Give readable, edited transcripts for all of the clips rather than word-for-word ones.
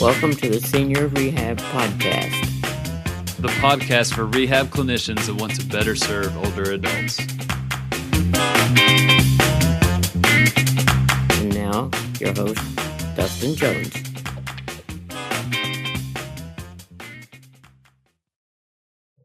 Welcome to the Senior Rehab Podcast. The podcast for rehab clinicians that want to better serve older adults. And now, your host, Dustin Jones.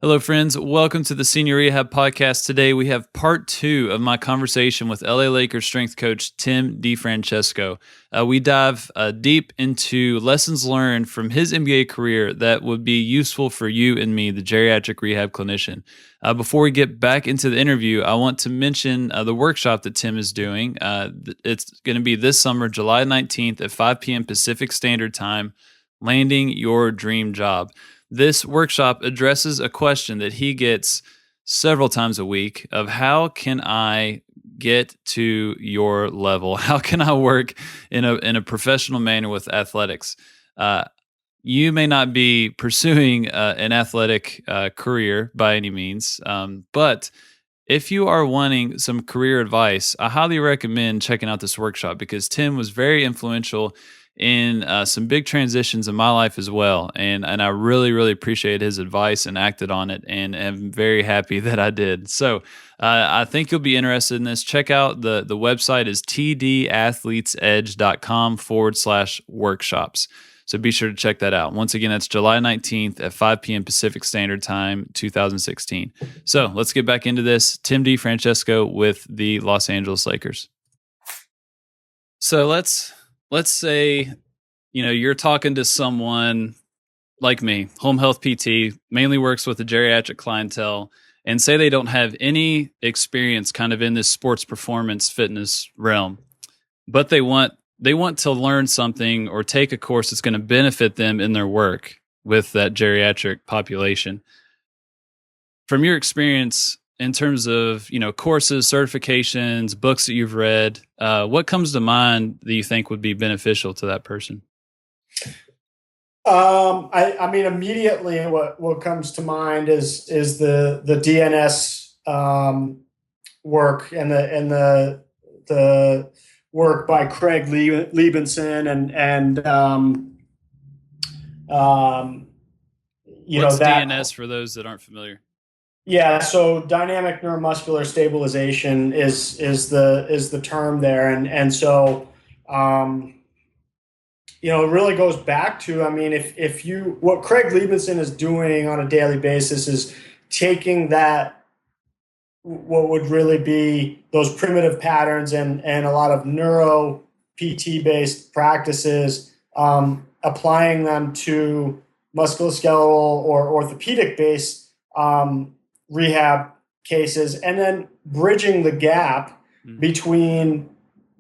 Hello, friends. Welcome to the Senior Rehab Podcast. Today, we have part 2 of my conversation with LA Lakers strength coach Tim DiFrancesco. We dive deep into lessons learned from his NBA career that would be useful for you and me, the geriatric rehab clinician. Before we get back into the interview, I want to mention the workshop that Tim is doing. It's going to be this summer, July 19th at 5 p.m. Pacific Standard Time, Landing Your Dream Job. This workshop addresses a question that he gets several times a week of how can I get to your level? How can I work in a professional manner with athletics? You may not be pursuing an athletic career by any means, but if you are wanting some career advice, I highly recommend checking out this workshop because Tim was very influential in some big transitions in my life as well. And I really, really appreciate his advice and acted on it. And am very happy that I did. So I think you'll be interested in this. Check out the website is tdathletesedge.com/workshops. So be sure to check that out. Once again, that's July 19th at 5 p.m. Pacific Standard Time, 2016. So let's get back into this. Tim DiFrancesco with the Los Angeles Lakers. So let's say, you're talking to someone like me, home health PT, mainly works with the geriatric clientele, and say they don't have any experience kind of in this sports performance fitness realm, but they want to learn something or take a course that's going to benefit them in their work with that geriatric population. From your experience, in terms of, courses, certifications, books that you've read, what comes to mind that you think would be beneficial to that person? I mean, immediately what comes to mind is the DNS work and the work by Craig Liebenson and What's DNS for those that aren't familiar? Yeah, so dynamic neuromuscular stabilization is the term there, and so it really goes back to, I mean, if you, what Craig Liebenson is doing on a daily basis is taking that, what would really be those primitive patterns and a lot of neuro PT based practices, applying them to musculoskeletal or orthopedic based rehab cases, and then bridging the gap between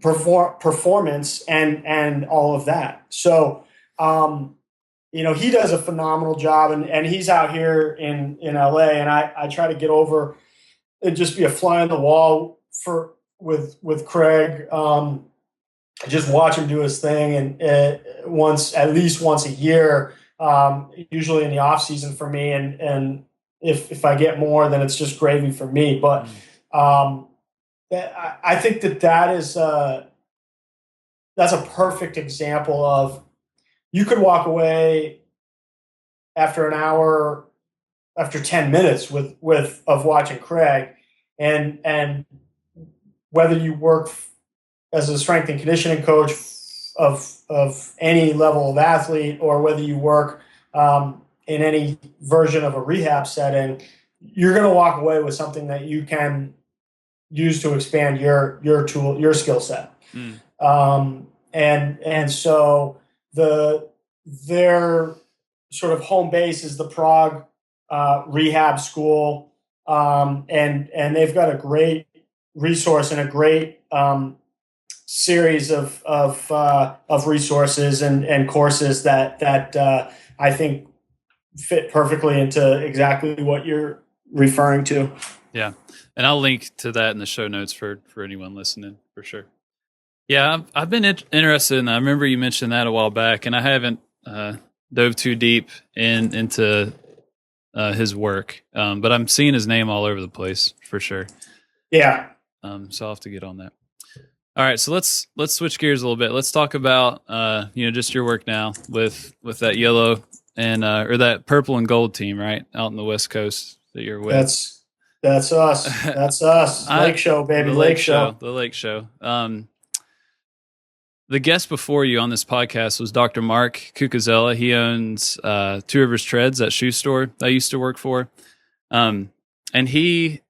performance and all of that. So, he does a phenomenal job, and he's out here in LA, and I try to get over and just be a fly on the wall with Craig. Just watch him do his thing, and at least once a year, usually in the off season for me, and if I get more, then it's just gravy for me. But I think that's a perfect example of, you could walk away after an hour, after 10 minutes of watching Craig, and whether you work as a strength and conditioning coach of any level of athlete, or whether you work in any version of a rehab setting, you're going to walk away with something that you can use to expand your tool, your skill set. And so their sort of home base is the Prague Rehab School, and they've got a great resource and a great series of resources and courses that I think fit perfectly into exactly what you're referring to. Yeah. And I'll link to that in the show notes for anyone listening, for sure. Yeah, I've been interested in that. I remember you mentioned that a while back, and I haven't dove too deep into his work, but I'm seeing his name all over the place for sure. Yeah. So I'll have to get on that. All right, so let's switch gears a little bit. Let's talk about just your work now with that yellow and or that purple and gold team, right, out in the West Coast that you're with. That's us. That's us. Lake Show, baby. The Lake Show. The Lake Show. The guest before you on this podcast was Dr. Mark Cucuzella. He owns Two Rivers Treads, that shoe store I used to work for, and he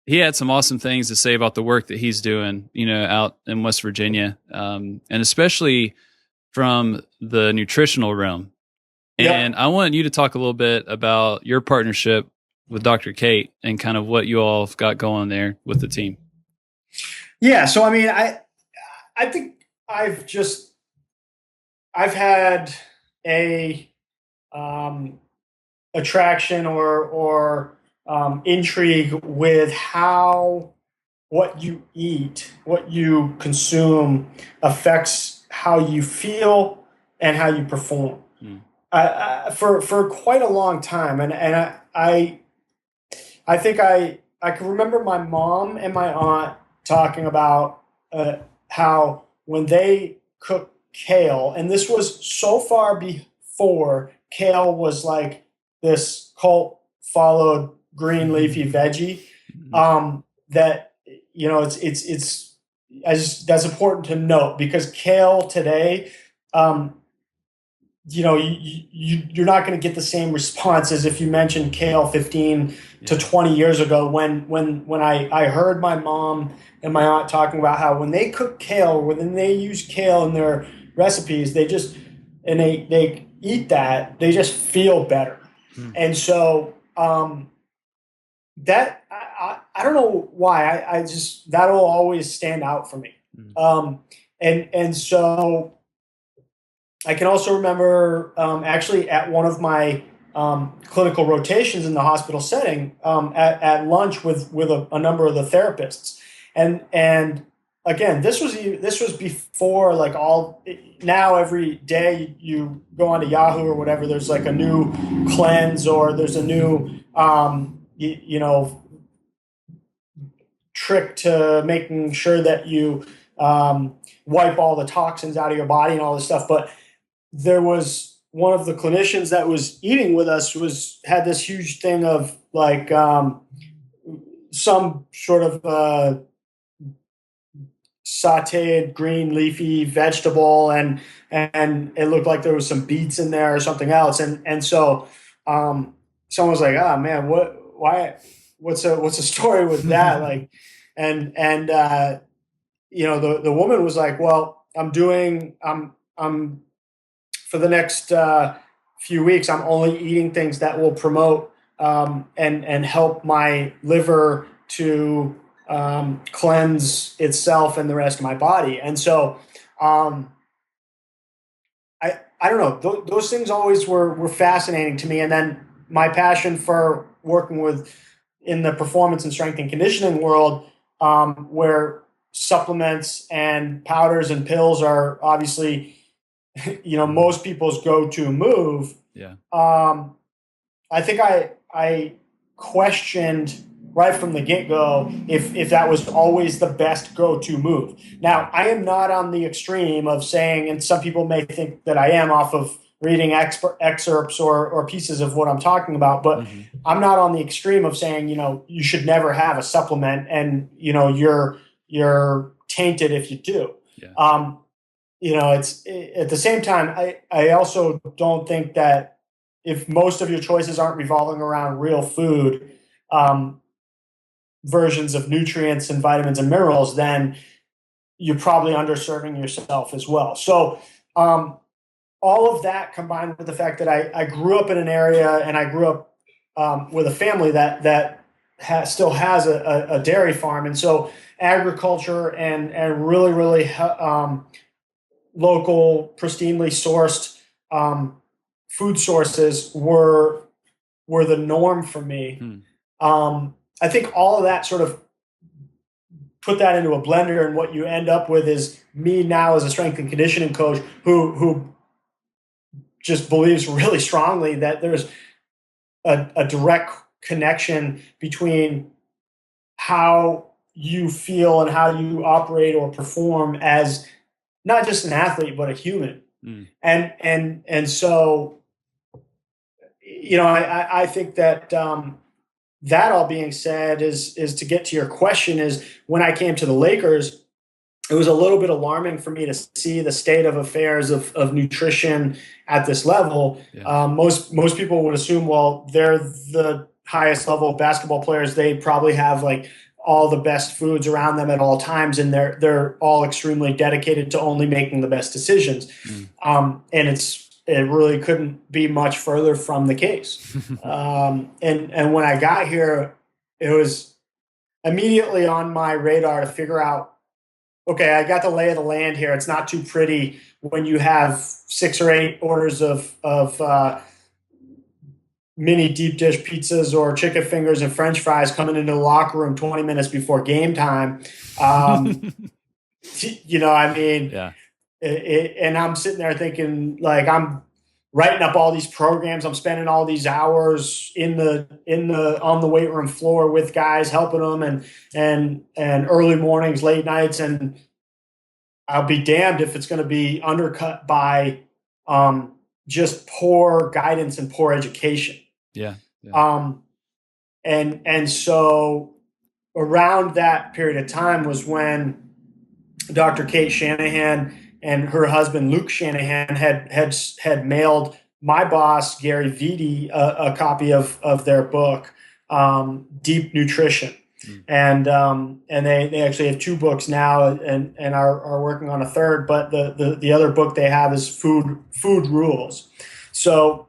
had some awesome things to say about the work that he's doing, out in West Virginia, and especially from the nutritional realm. And I want you to talk a little bit about your partnership with Dr. Kate and kind of what you all have got going there with the team. Yeah. So, I mean, I think I've had a attraction or intrigue with how what you eat, what you consume affects how you feel and how you perform. For quite a long time. And I think I can remember my mom and my aunt talking about how when they cook kale, and this was so far before kale was like this cult followed green leafy veggie, that that's important to note, because kale today, you're not going to get the same response as if you mentioned kale 15 to 20 years ago, when I heard my mom and my aunt talking about how when they cook kale, when they use kale in their recipes, they eat that, they just feel better. And so that I don't know why, I just, that'll always stand out for me. And so I can also remember actually at one of my clinical rotations in the hospital setting, at lunch with a number of the therapists, and again, this was before like now every day you go onto Yahoo or whatever, there's like a new cleanse or there's a new trick to making sure that you wipe all the toxins out of your body and all this stuff. But there was one of the clinicians that was eating with us had this huge thing of like some sort of sauteed green leafy vegetable, and it looked like there was some beets in there or something else, and so someone was like, "Ah, man, what's the story with that?" Like, and the woman was like, "Well, I'm for the next few weeks, I'm only eating things that will promote and help my liver to cleanse itself and the rest of my body." And so I don't know, those things always were fascinating to me. And then my passion for working in the performance and strength and conditioning world, where supplements and powders and pills are obviously most people's go-to move. I think I questioned right from the get-go if that was always the best go-to move. Now, I am not on the extreme of saying, and some people may think that I am off of reading excerpts or pieces of what I'm talking about, but I'm not on the extreme of saying, you should never have a supplement and, you're tainted if you do. It's at the same time, I also don't think that if most of your choices aren't revolving around real food, versions of nutrients and vitamins and minerals, then you're probably underserving yourself as well. So all of that combined with the fact that I grew up in an area and I grew up with a family that still has a dairy farm. And so agriculture and really, really local, pristinely sourced food sources were the norm for me. I think all of that sort of put that into a blender, and what you end up with is me now as a strength and conditioning coach who just believes really strongly that there's a direct connection between how you feel and how you operate or perform as not just an athlete, but a human. And so, I think that, that all being said is to get to your question is when I came to the Lakers, it was a little bit alarming for me to see the state of affairs of nutrition at this level. Yeah. Most people would assume, well, they're the highest level of basketball players. They probably have like all the best foods around them at all times, and they're all extremely dedicated to only making the best decisions. And it really couldn't be much further from the case. And when I got here, it was immediately on my radar to figure out, okay, I got the lay of the land here. It's not too pretty when you have 6 or 8 orders of mini deep dish pizzas or chicken fingers and French fries coming into the locker room 20 minutes before game time. Yeah. And I'm sitting there thinking, like, I'm writing up all these programs. I'm spending all these hours on the weight room floor with guys, helping them, and early mornings, late nights, and I'll be damned if it's going to be undercut by just poor guidance and poor education. Yeah. And so around that period of time was when Dr. Kate Shanahan and her husband Luke Shanahan had mailed my boss Gary Vitti a copy of their book, Deep Nutrition, and they actually have 2 books now and are working on a third. But the other book they have is Food Rules. So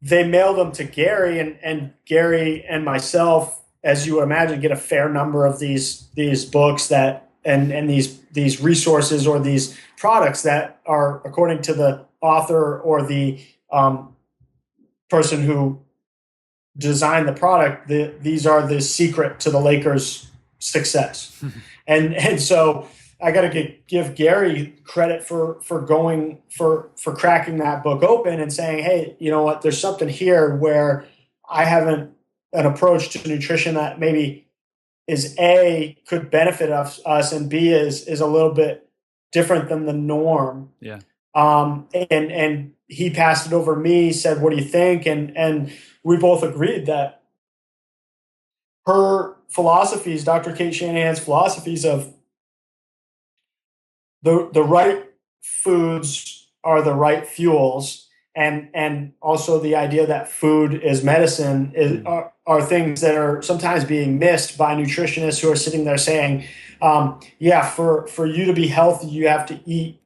they mailed them to Gary, and Gary and myself, as you would imagine, get a fair number of these books that and these resources or these products that are, according to the author or the person who designed the product, these are the secret to the Lakers' success. and so I got to give Gary credit for cracking that book open and saying, hey, you know what, there's something here where I haven't an approach to nutrition that maybe is A, could benefit us, and B, is a little bit different than the norm. Yeah. And he passed it over to me, said, what do you think? And we both agreed that her philosophies, Dr. Kate Shanahan's philosophies of the right foods are the right fuels, and also the idea that food is medicine are things that are sometimes being missed by nutritionists who are sitting there saying, for you to be healthy, you have to eat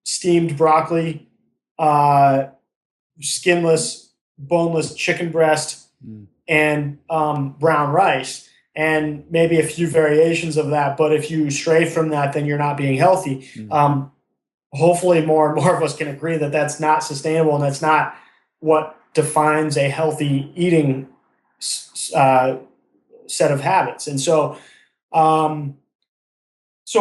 steamed broccoli, skinless, boneless chicken breast, and brown rice, and maybe a few variations of that. But if you stray from that, then you're not being healthy. Hopefully more and more of us can agree that that's not sustainable, and that's not what defines a healthy eating set of habits. And so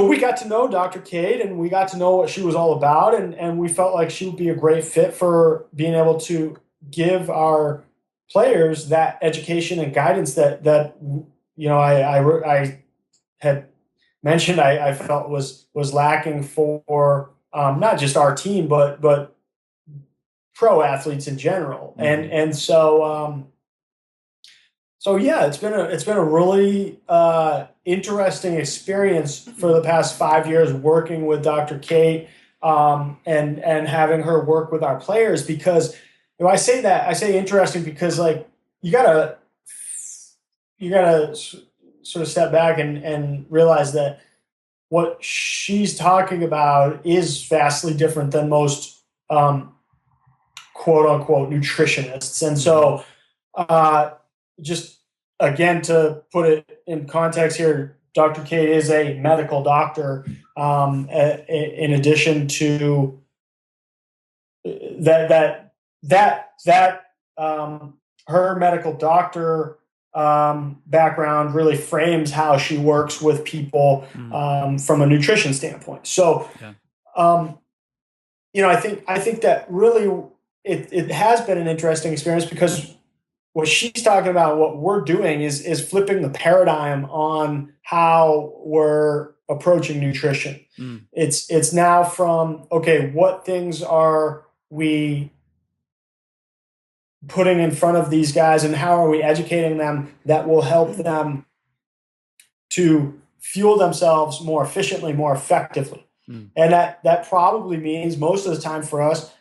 we got to know Dr. Kate, and we got to know what she was all about, and we felt like she would be a great fit for being able to give our players that education and guidance that I had mentioned I felt was lacking for not just our team, but pro athletes in general. And so yeah, it's been a really interesting experience for the past 5 years working with Dr. Kate, and having her work with our players, because I say interesting because, like, you gotta sort of step back and realize that what she's talking about is vastly different than most quote unquote nutritionists. And so just again, to put it in context here, Dr. Kate is a medical doctor. In addition to that, her medical doctor background really frames how she works with people from a nutrition standpoint. So, I think that really it has been an interesting experience, because what she's talking about, what we're doing is flipping the paradigm on how we're approaching nutrition. It's now from, okay, what things are we putting in front of these guys and how are we educating them that will help them to fuel themselves more efficiently, more effectively. And that probably means most of the time for us,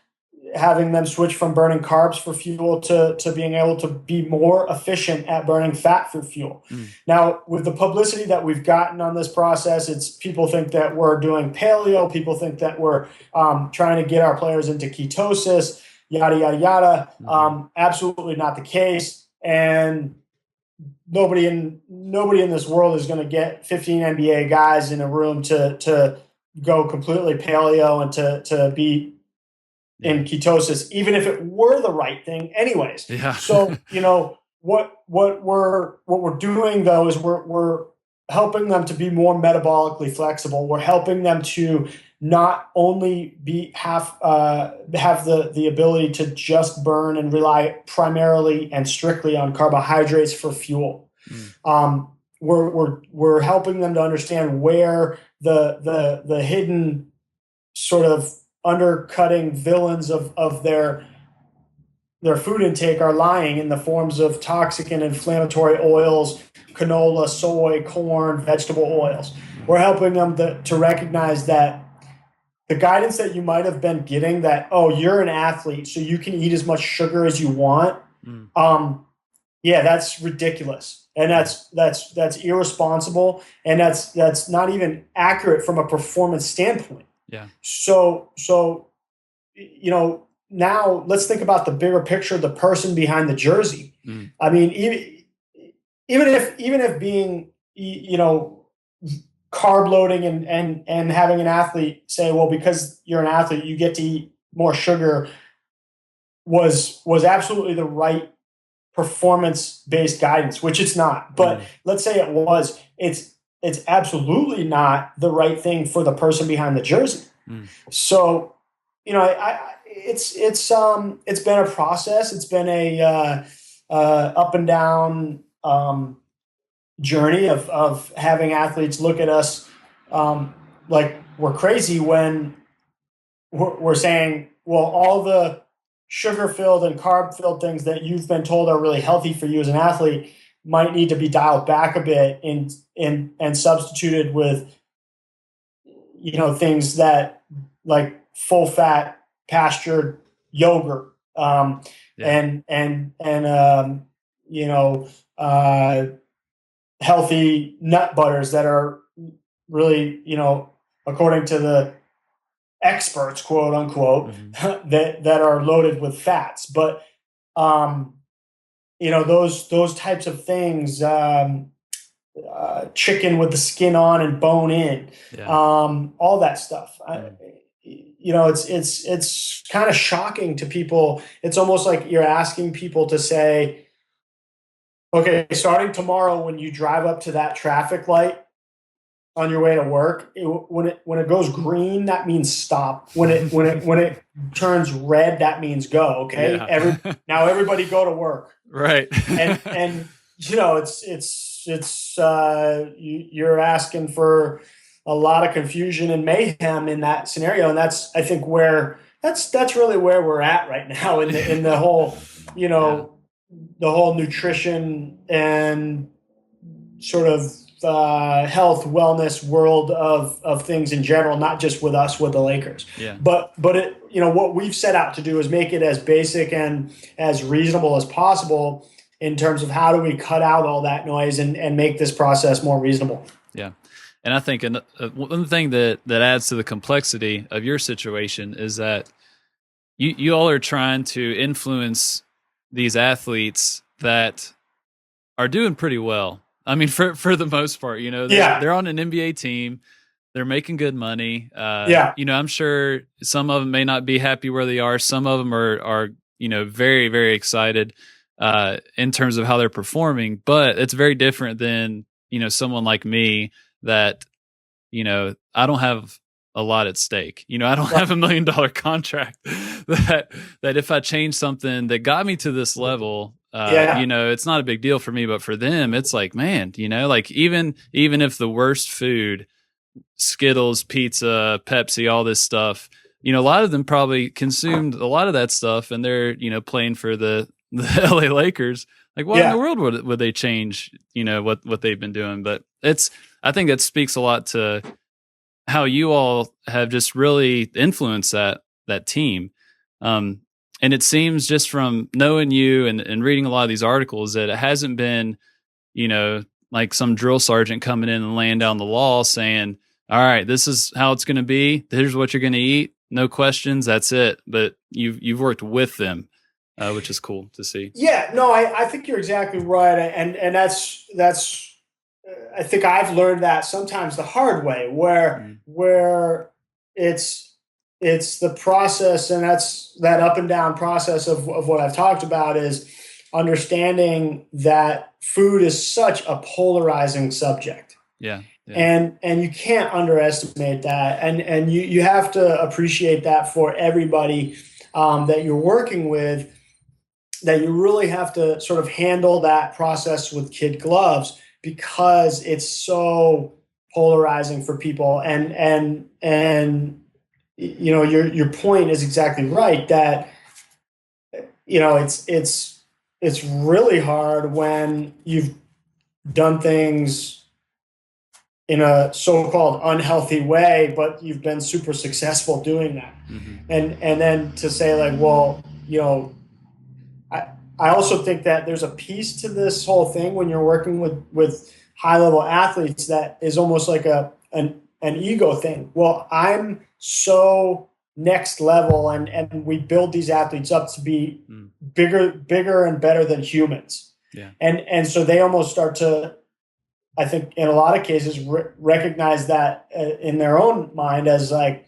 having them switch from burning carbs for fuel to being able to be more efficient at burning fat for fuel. Now, with the publicity that we've gotten on this process, it's people think that we're doing paleo. People think that we're trying to get our players into ketosis, yada, yada, yada. Absolutely not the case. And nobody in this world is going to get 15 NBA guys in a room to go completely paleo and to be in ketosis, even if it were the right thing anyways. Yeah. So, what we're doing though is we're helping them to be more metabolically flexible. We're helping them to not only have the ability to just burn and rely primarily and strictly on carbohydrates for fuel. We're helping them to understand where the hidden sort of undercutting villains of their food intake are lying in the forms of toxic and inflammatory oils, canola, soy, corn, vegetable oils. We're helping them to recognize that the guidance that you might have been getting that, oh, you're an athlete, so you can eat as much sugar as you want. Yeah, that's ridiculous. And that's irresponsible. And that's not even accurate from a performance standpoint. Yeah. So, now let's think about the bigger picture, the person behind the jersey. I mean, even if being, carb loading and having an athlete say, well, because you're an athlete, you get to eat more sugar was absolutely the right performance-based guidance, which it's not. But let's say it was, it's absolutely not the right thing for the person behind the jersey. So, it's been a process. It's been a up and down journey of having athletes look at us like we're crazy when we're saying, well, all the sugar-filled and carb-filled things that you've been told are really healthy for you as an athlete might need to be dialed back a bit and substituted with, things that like full-fat pastured yogurt healthy nut butters that are really, according to the experts, quote unquote, that are loaded with fats. But, those types of things, chicken with the skin on and bone in, all that stuff. It's kind of shocking to people. It's almost like you're asking people to say, okay, starting tomorrow, when you drive up to that traffic light on your way to work, when it goes green, that means stop. When it turns red, that means go. Okay, now everybody go to work. Right. and you're asking for a lot of confusion and mayhem in that scenario, and that's I think that's really where we're at right now in the whole the whole nutrition and sort of health wellness world of things in general, not just with us, with the Lakers. Yeah. But it, what we've set out to do is make it as basic and as reasonable as possible in terms of how do we cut out all that noise and make this process more reasonable. Yeah. And I think one thing that adds to the complexity of your situation is that you all are trying to influence these athletes that are doing pretty well. I mean, for the most part, they're on an NBA team. They're making good money. I'm sure some of them may not be happy where they are. Some of them are very, very excited in terms of how they're performing. But it's very different than, someone like me that, I don't have a lot at stake. I don't have $1 million contract that if I change something that got me to this level, Yeah. It's not a big deal for me, but for them, it's like, man, like even if the worst food, Skittles, pizza, Pepsi, all this stuff, a lot of them probably consumed a lot of that stuff, and they're, playing for the LA Lakers. Like, why in the world would they change, what they've been doing? But I think that speaks a lot to how you all have just really influenced that team. And it seems just from knowing you and reading a lot of these articles that it hasn't been, like some drill sergeant coming in and laying down the law saying, all right, this is how it's going to be. Here's what you're going to eat. No questions. That's it. But you've worked with them, which is cool to see. Yeah, no, I think you're exactly right. And that's I think I've learned that sometimes the hard way where it's the process, and that's that up and down process of what I've talked about, is understanding that food is such a polarizing subject. Yeah. And you can't underestimate that. And you have to appreciate that for everybody that you're working with, that you really have to sort of handle that process with kid gloves, because it's so polarizing for people. And your point is exactly right, that it's really hard when you've done things in a so-called unhealthy way, but you've been super successful doing that. Mm-hmm. And then to say like, well, I also think that there's a piece to this whole thing when you're working with high-level athletes that is almost like an ego thing. Well, I'm so next level, and we build these athletes up to be bigger and better than humans. Yeah. And so they almost start to, I think in a lot of cases, recognize that in their own mind as like,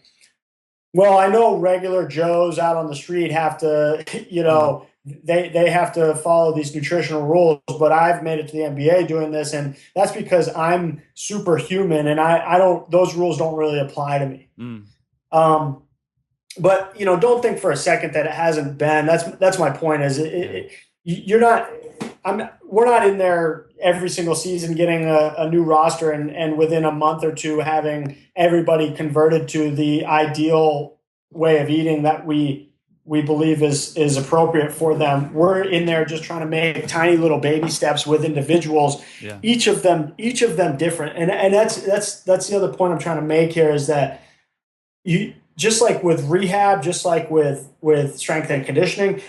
well, I know regular Joes out on the street have to, they have to follow these nutritional rules, but I've made it to the NBA doing this, and that's because I'm superhuman, and I don't, those rules don't really apply to me. But don't think for a second that it hasn't been. That's my point. Is we're not in there every single season getting a new roster and within a month or two having everybody converted to the ideal way of eating that we believe is appropriate for them. We're in there just trying to make tiny little baby steps with individuals, each of them different. And that's the other point I'm trying to make here, is that you, just like with rehab, just like with strength and conditioning,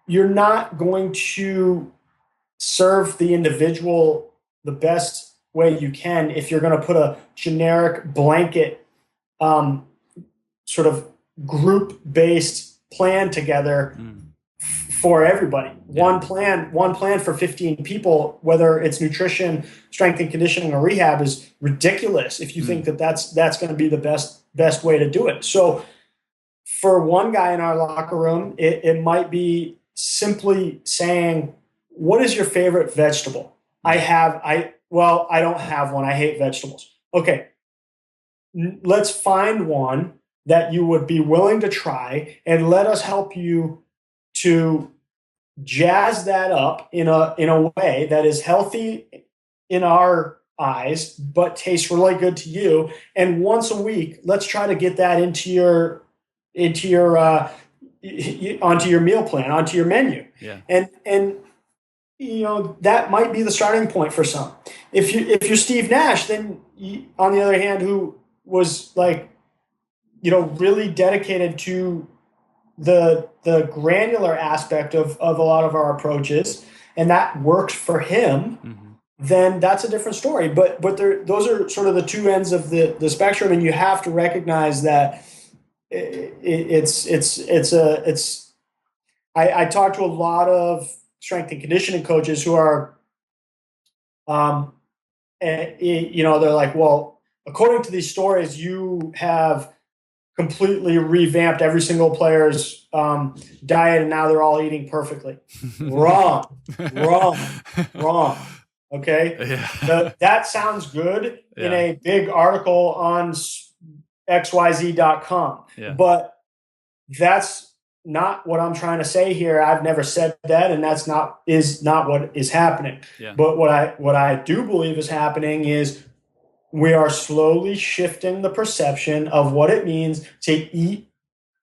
you're not going to serve the individual the best way you can if you're going to put a generic blanket sort of group-based plan together for everybody. One plan for 15 people, whether it's nutrition, strength and conditioning, or rehab, is ridiculous if you think that's going to be the best way to do it. So for one guy in our locker room, it might be simply saying, what is your favorite vegetable? I don't have one. I hate vegetables. Okay. Let's find one that you would be willing to try, and let us help you to jazz that up in a way that is healthy in our eyes, but tastes really good to you. And once a week, let's try to get that into your onto your meal plan, onto your menu. Yeah. And that might be the starting point for some. If you're Steve Nash, then on the other hand, who was like, really dedicated to the granular aspect of a lot of our approaches, and that works for him, then that's a different story. But those are sort of the two ends of the spectrum, and you have to recognize that I talk to a lot of strength and conditioning coaches who are, they're like, well, according to these stories, you have completely revamped every single player's diet, and now they're all eating perfectly. Wrong. Okay. Yeah. That sounds good in a big article on xyz.com, but that's not what I'm trying to say here. I've never said that, and that's not what is happening. Yeah. But what I do believe is happening is we are slowly shifting the perception of what it means to eat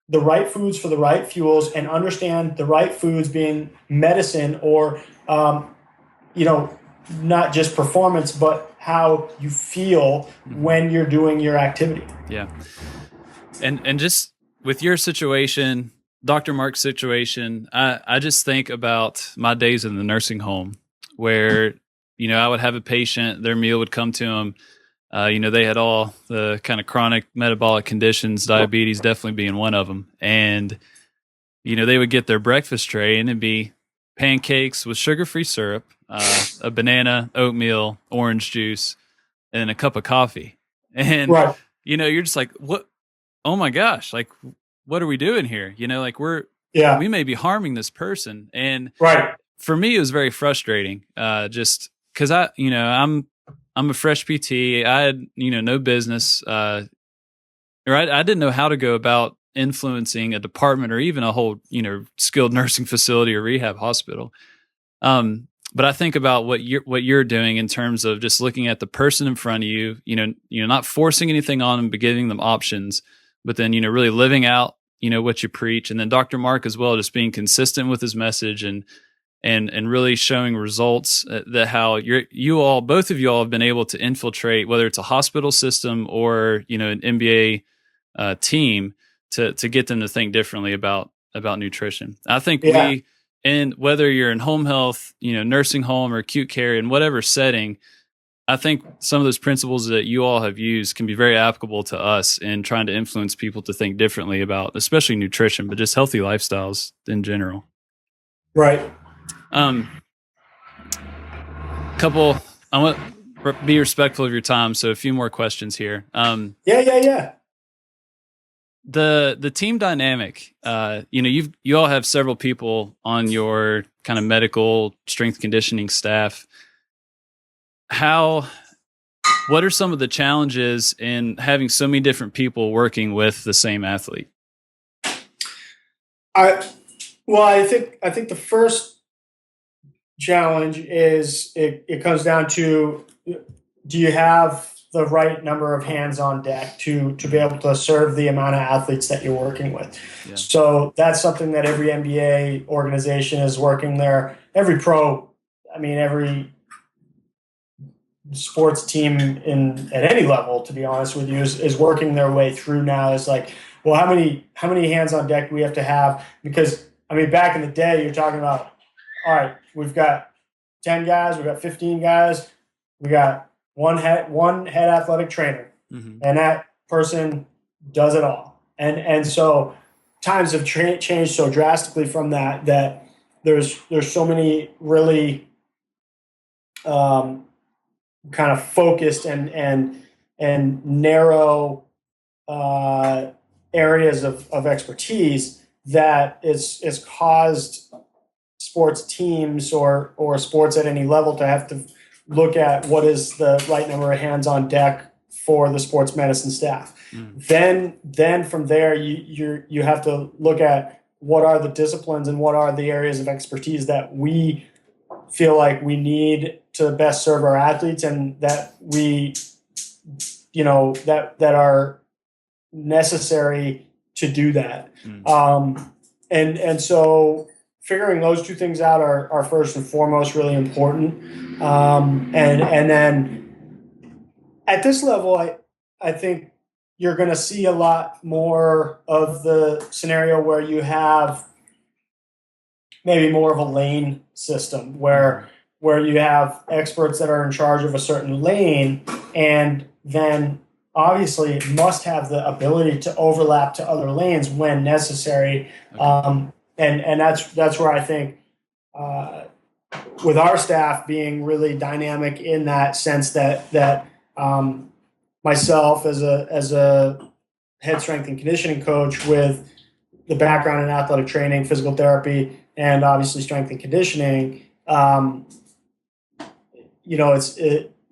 the right foods for the right fuels and understand the right foods being medicine or, not just performance, but how you feel when you're doing your activity. Yeah. And just with your situation, Dr. Mark's situation, I just think about my days in the nursing home where, I would have a patient, their meal would come to them. They had all the kind of chronic metabolic conditions, diabetes definitely being one of them. And, they would get their breakfast tray and it'd be pancakes with sugar-free syrup, a banana, oatmeal, orange juice, and a cup of coffee. And, Right. You're just like, what? Oh my gosh, like, what are we doing here? Like we may be harming this person. And right. For me, it was very frustrating. Just cause I'm a fresh PT. I had, no business, or I didn't know how to go about influencing a department or even a whole, skilled nursing facility or rehab hospital. But I think about what you're doing in terms of just looking at the person in front of you, not forcing anything on them, but giving them options, but then, really living out, what you preach. And then Dr. Mark as well, just being consistent with his message and really showing results that how both of you all have been able to infiltrate, whether it's a hospital system or, an MBA team to get them to think differently about nutrition. I think and whether you're in home health, nursing home or acute care, in whatever setting, I think some of those principles that you all have used can be very applicable to us in trying to influence people to think differently about, especially nutrition, but just healthy lifestyles in general. Right. I want to be respectful of your time. So a few more questions here. Yeah. The team dynamic, you all have several people on your kind of medical strength conditioning staff. What are some of the challenges in having so many different people working with the same athlete? I think the first challenge is it comes down to, do you have the right number of hands on deck to be able to serve the amount of athletes that you're working with? Yeah. So that's something that every NBA organization is working there. Every sports team at any level, to be honest with you, is working their way through now. Is like, well, how many hands on deck do we have to have? Because back in the day, you're talking about, all right, we've got 10 guys, we've got 15 guys, we got one head athletic trainer, and that person does it all. And so times have changed so drastically from that there's so many really kind of focused and narrow areas of expertise that it's caused sports teams or sports at any level to have to look at what is the right number of hands on deck for the sports medicine staff. Then from there you have to look at what are the disciplines and what are the areas of expertise that we feel like we need to best serve our athletes and that we, that are necessary to do that. And so figuring those two things out are first and foremost really important. And then at this level, I think you're going to see a lot more of the scenario where you have maybe more of a lane system where you have experts that are in charge of a certain lane and then obviously must have the ability to overlap to other lanes when necessary. And that's where I think with our staff being really dynamic in that sense that myself as a head strength and conditioning coach with the background in athletic training, physical therapy, and obviously strength and conditioning, and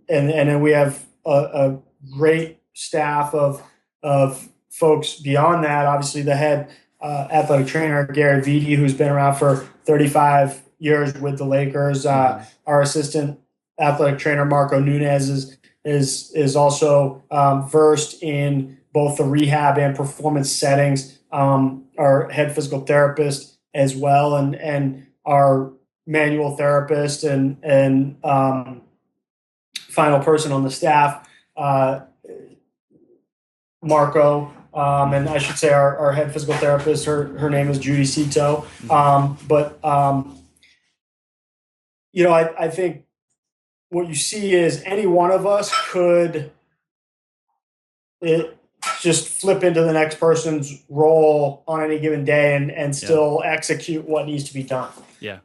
then we have a great staff of folks beyond that. Obviously, the head athletic trainer, Gary Vitti, who's been around for 35 years with the Lakers. Our assistant athletic trainer, Marco Nunez, is also versed in both the rehab and performance settings. Our head physical therapist as well, and our manual therapist and final person on the staff, Marco. And I should say our head physical therapist, her name is Judy Cito. I think what you see is any one of us could just flip into the next person's role on any given day and still execute what needs to be done. Yeah.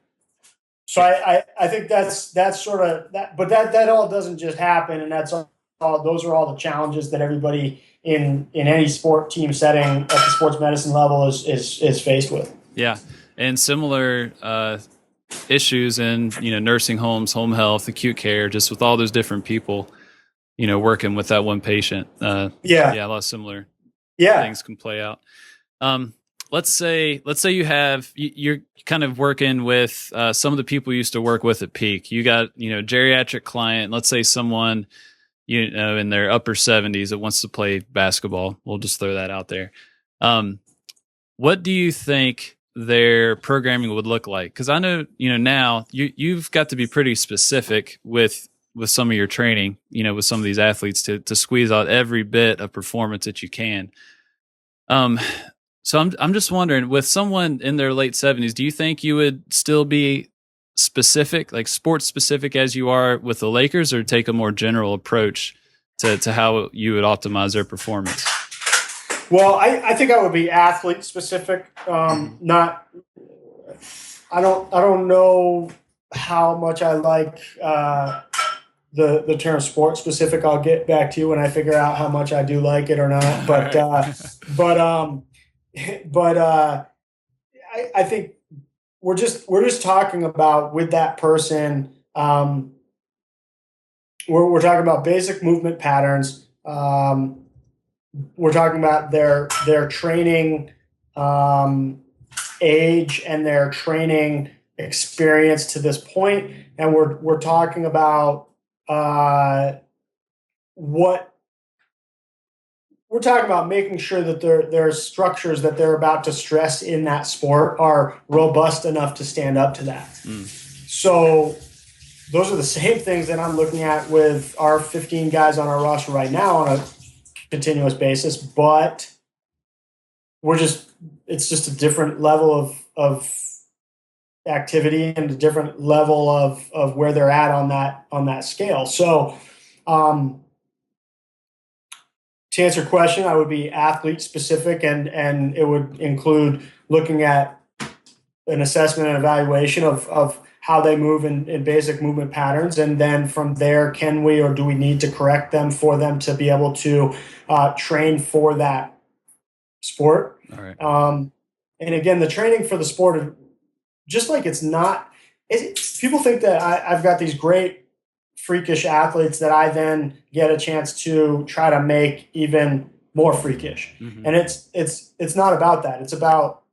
So I think that's sort of that, but that all doesn't just happen, and those are all the challenges that everybody in any sport team setting at the sports medicine level is faced with. Yeah, and similar issues in nursing homes, home health, acute care, just with all those different people, working with that one patient. A lot of similar things can play out. Let's say you're kind of working with some of the people you used to work with at Peak. You got geriatric client. Let's say someone in their upper 70s that wants to play basketball. We'll just throw that out there. What do you think their programming would look like? Because I know now you've got to be pretty specific with some of your training. With some of these athletes to squeeze out every bit of performance that you can. So I'm just wondering, with someone in their late 70s, do you think you would still be specific, like sports specific as you are with the Lakers, or take a more general approach to how you would optimize their performance? Well, I think I would be athlete specific. I don't know how much I like the term sport specific. I'll get back to you when I figure out how much I do like it or not. But I think we're just talking about with that person. We're talking about basic movement patterns. We're talking about their training age and their training experience to this point, and we're talking about we're talking about making sure that their structures that they're about to stress in that sport are robust enough to stand up to that. So those are the same things that I'm looking at with our 15 guys on our roster right now on a continuous basis, but it's just a different level of activity and a different level of where they're at on that scale. So to answer your question, I would be athlete specific, and it would include looking at an assessment and evaluation of how they move in basic movement patterns. And then from there, can we or do we need to correct them for them to be able to train for that sport? All right. And again, the training for the sport, just like people think that I've got these great freakish athletes that I then get a chance to try to make even more freakish. Mm-hmm. And it's not about that. It's about,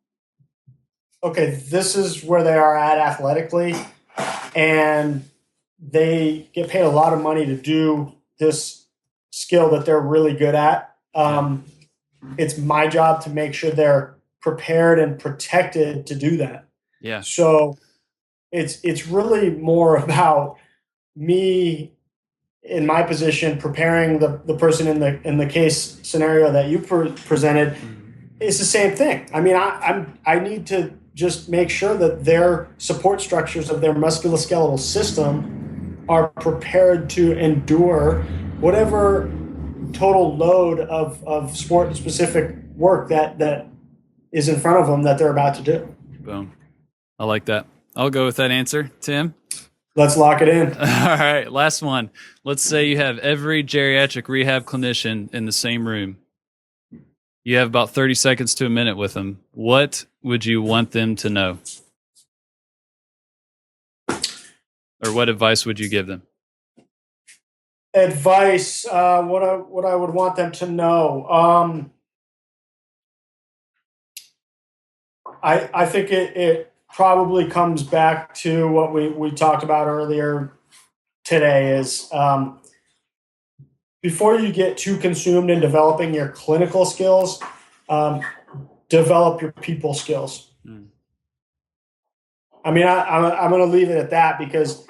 okay, this is where they are at athletically, and they get paid a lot of money to do this skill that they're really good at. It's my job to make sure they're prepared and protected to do that. Yeah. So it's really more about me in my position preparing the person in the case scenario that you presented. It's the same thing. I mean, I need to just make sure that their support structures of their musculoskeletal system are prepared to endure whatever total load of sport specific work that is in front of them that they're about to do. Boom. I like that. I'll go with that answer. Tim? Let's lock it in. All right. Last one. Let's say you have every geriatric rehab clinician in the same room. You have about 30 seconds to a minute with them. What would you want them to know? Or what advice would you give them? Advice, what I would want them to know. I think it probably comes back to what we talked about earlier today is before you get too consumed in developing your clinical skills, develop your people skills. I mean, I'm going to leave it at that because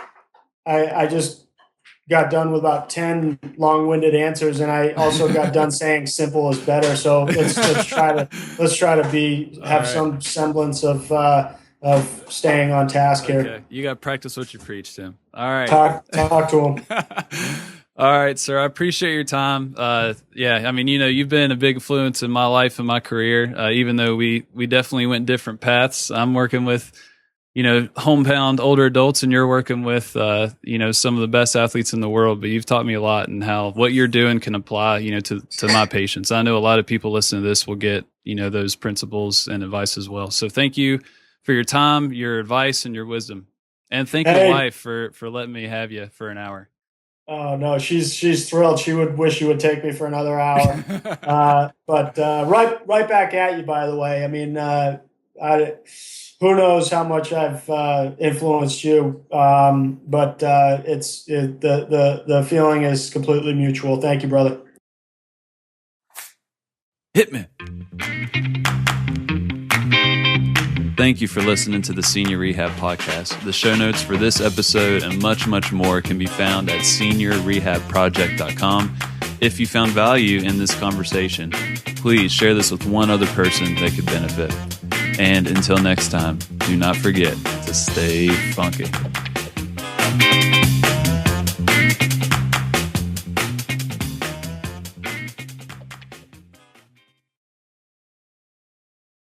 I just got done with about 10 long-winded answers, and I also got done saying simple is better. So let's try to have some semblance of staying on task here. You got to practice what you preach, Tim. All right. Talk to him. All right, sir. I appreciate your time. I mean, you've been a big influence in my life and my career, even though we definitely went different paths. I'm working with, homebound older adults, and you're working with, some of the best athletes in the world, but you've taught me a lot and how what you're doing can apply, to my patients. I know a lot of people listening to this will get, those principles and advice as well. So thank you for your time, your advice, and your wisdom. And thank your wife for letting me have you for an hour. Oh no, she's thrilled. She would wish you would take me for another hour. But right back at you, by the way. I mean, who knows how much I've influenced you, but the feeling is completely mutual. Thank you, brother. Hit me. Thank you for listening to the Senior Rehab Podcast. The show notes for this episode and much, much more can be found at seniorrehabproject.com. If you found value in this conversation, please share this with one other person that could benefit. And until next time, do not forget to stay funky.